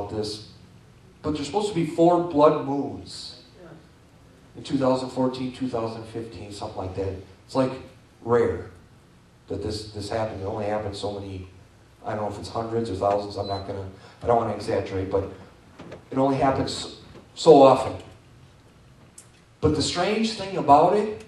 about this, but there's supposed to be 4 blood moons in 2014, 2015, something like that. It's like rare that this happened. It only happened so many, I don't know if it's hundreds or thousands, I don't want to exaggerate, but it only happens so often. But the strange thing about it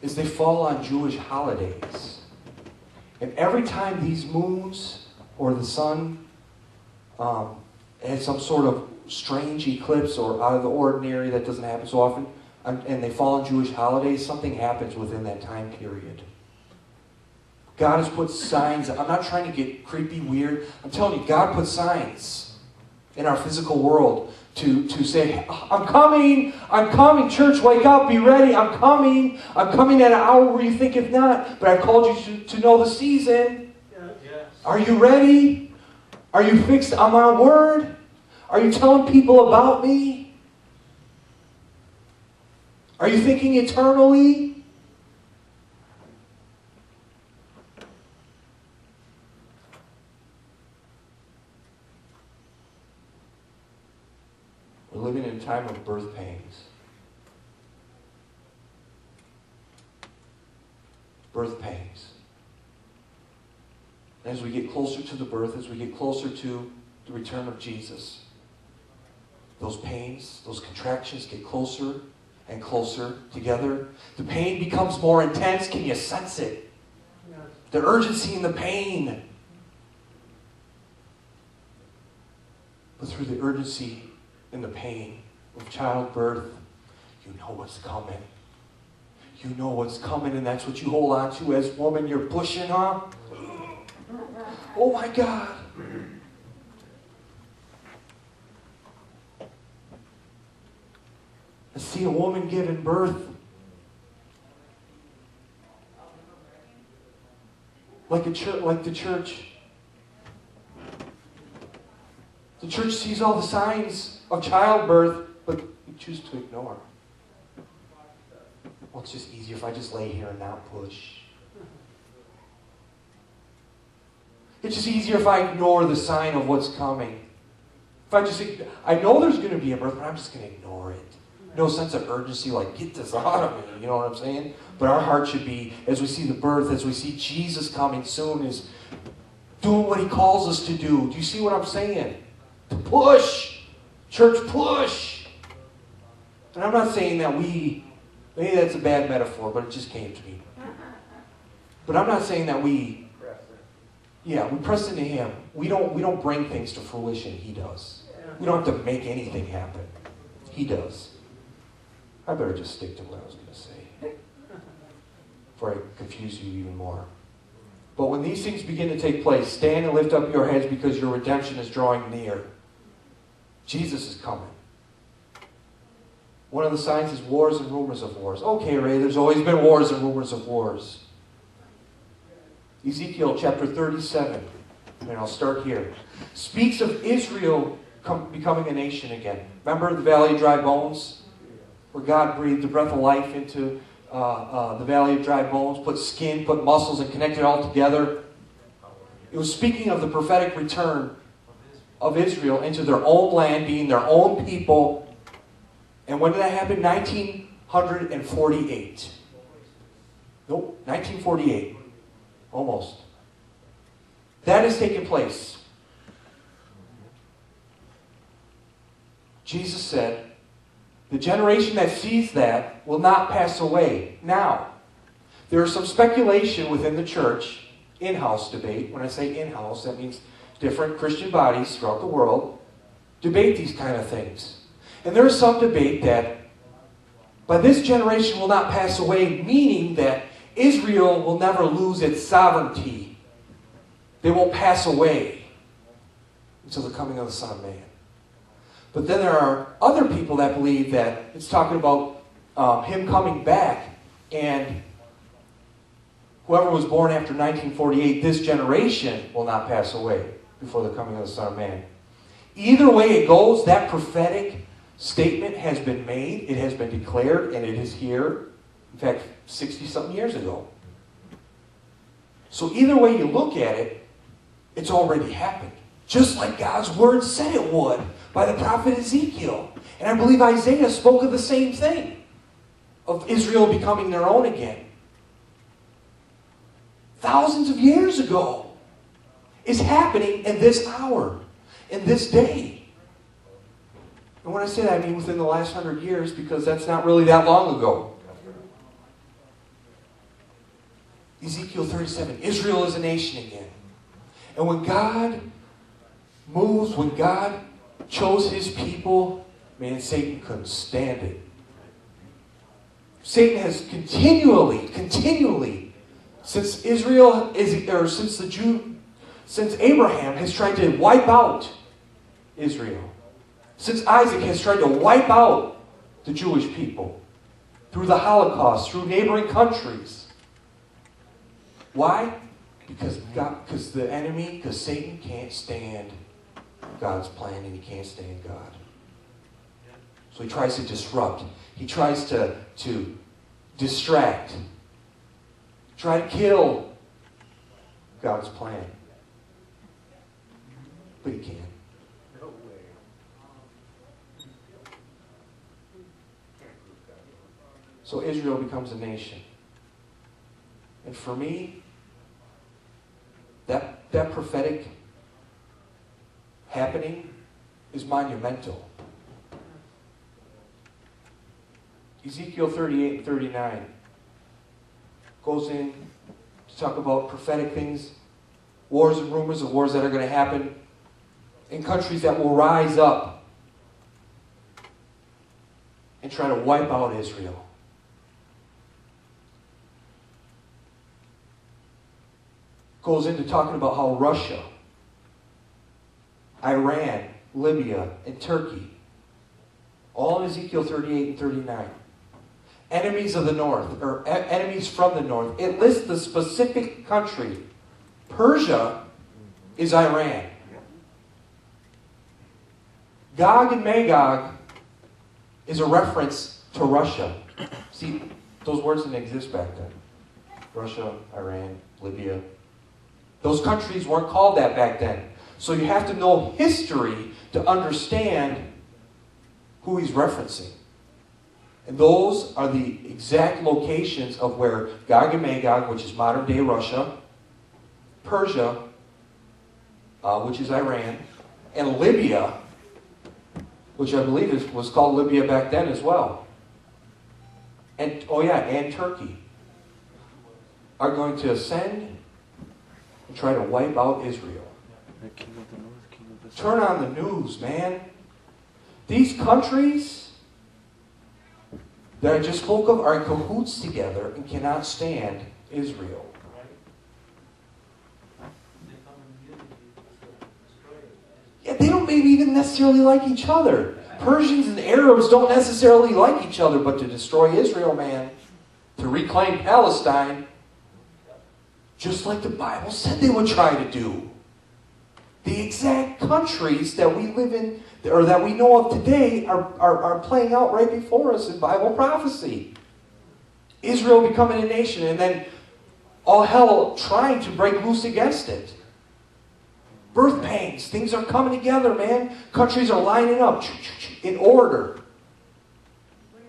is they fall on Jewish holidays. And every time these moons or the sun has some sort of strange eclipse or out of the ordinary that doesn't happen so often, and they fall on Jewish holidays, something happens within that time period. God has put signs. I'm not trying to get creepy, weird. I'm telling you, God put signs in our physical world to say, I'm coming, church, wake up, be ready, I'm coming at an hour where you think if not, but I've called you to know the season. Yes. Are you ready? Are you fixed on my word? Are you telling people about me? Are you thinking eternally? We're living in a time of birth pains. Birth pains. As we get closer to the birth, as we get closer to the return of Jesus, those pains, those contractions get closer and closer together. The pain becomes more intense. Can you sense it? Yes. The urgency and the pain. But through the urgency and the pain of childbirth, you know what's coming. You know what's coming, and that's what you hold on to as woman. You're pushing up. Oh my God. I see a woman giving birth. Like the church. The church sees all the signs of childbirth, but we choose to ignore. Well, it's just easier if I just lay here and not push. It's just easier if I ignore the sign of what's coming. I know there's going to be a birth, but I'm just going to ignore it. No sense of urgency, like, get this out of me, you know what I'm saying? But our heart should be, as we see the birth, as we see Jesus coming soon, is doing what He calls us to do. Do you see what I'm saying? To push. Church, push. And I'm not saying that maybe that's a bad metaphor, but it just came to me. But I'm not saying that we press into Him. We don't bring things to fruition. He does. We don't have to make anything happen. He does. I better just stick to what I was going to say before I confuse you even more. But when these things begin to take place, stand and lift up your heads because your redemption is drawing near. Jesus is coming. One of the signs is wars and rumors of wars. Okay, Ray, there's always been wars and rumors of wars. Ezekiel chapter 37, and I'll start here, speaks of Israel becoming a nation again. Remember the Valley of Dry Bones? Where God breathed the breath of life into the Valley of Dry Bones, put skin, put muscles, and connected it all together. It was speaking of the prophetic return of Israel into their own land, being their own people. And when did that happen? 1948. Nope, 1948. Almost. That has taken place. Jesus said, the generation that sees that will not pass away. Now, there is some speculation within the church, in-house debate. When I say in-house, that means different Christian bodies throughout the world debate these kind of things. And there is some debate that by this generation will not pass away, meaning that Israel will never lose its sovereignty. They won't pass away until the coming of the Son of Man. But then there are other people that believe that it's talking about Him coming back, and whoever was born after 1948, this generation will not pass away before the coming of the Son of Man. Either way it goes, that prophetic statement has been made, it has been declared, and it is here. In fact, 60-something years ago. So either way you look at it, it's already happened. Just like God's word said it would by the prophet Ezekiel. And I believe Isaiah spoke of the same thing, of Israel becoming their own again. Thousands of years ago is happening in this hour, in this day. And when I say that, I mean within the last 100 years, because that's not really that long ago. Ezekiel 37, Israel is a nation again. And when God moves, when God chose His people, man, Satan couldn't stand it. Satan has continually, since since Abraham has tried to wipe out Israel. Since Isaac has tried to wipe out the Jewish people through the Holocaust, through neighboring countries. Why? Because Satan can't stand God's plan, and he can't stand God. So he tries to disrupt. He tries to distract. Try to kill God's plan. But he can't. No way. So Israel becomes a nation. And for me, that prophetic happening is monumental. Ezekiel 38 and 39 goes in to talk about prophetic things, wars and rumors of wars that are going to happen in countries that will rise up and try to wipe out Israel. Goes into talking about how Russia, Iran, Libya, and Turkey, all in Ezekiel 38 and 39, enemies of the north, or enemies from the north. It lists the specific country. Persia is Iran. Gog and Magog is a reference to Russia. See, those words didn't exist back then. Russia, Iran, Libya. Those countries weren't called that back then. So you have to know history to understand who he's referencing. And those are the exact locations of where Gog and Magog, which is modern day Russia, Persia, which is Iran, and Libya, which I believe was called Libya back then as well. And, and Turkey, are going to ascend and try to wipe out Israel. Turn on the news, man. These countries that I just spoke of are in cahoots together and cannot stand Israel. Yeah, they don't maybe even necessarily like each other. Persians and Arabs don't necessarily like each other, but to destroy Israel, man, to reclaim Palestine, just like the Bible said they would try to do. The exact countries that we live in, or that we know of today, are playing out right before us in Bible prophecy. Israel becoming a nation, and then all hell trying to break loose against it. Birth pains, things are coming together, man. Countries are lining up in order.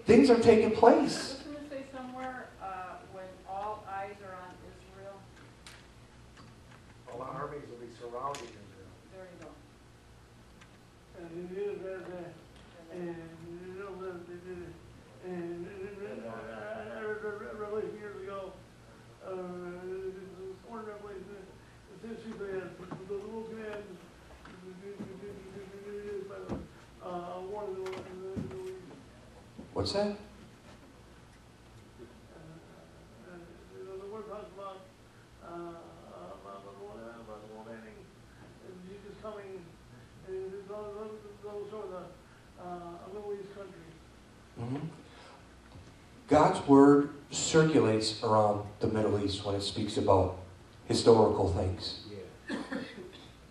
Things are taking place. Doesn't it say somewhere when all eyes are on Israel? All armies will be surrounding Israel. There you go. Revelation years ago, sworn revelation, essentially the little command by the war of the Middle East. What's that? The word talks about the world ending, and Jesus coming, and those sort of the Middle East countries. Mm-hmm. God's word circulates around the Middle East when it speaks about historical things. Yeah.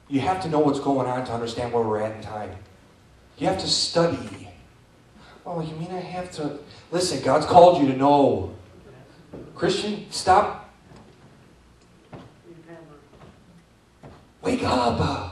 You have to know what's going on to understand where we're at in time. You have to study. Oh, you mean I have to... Listen, God's called you to know. Christian, stop. Wake up.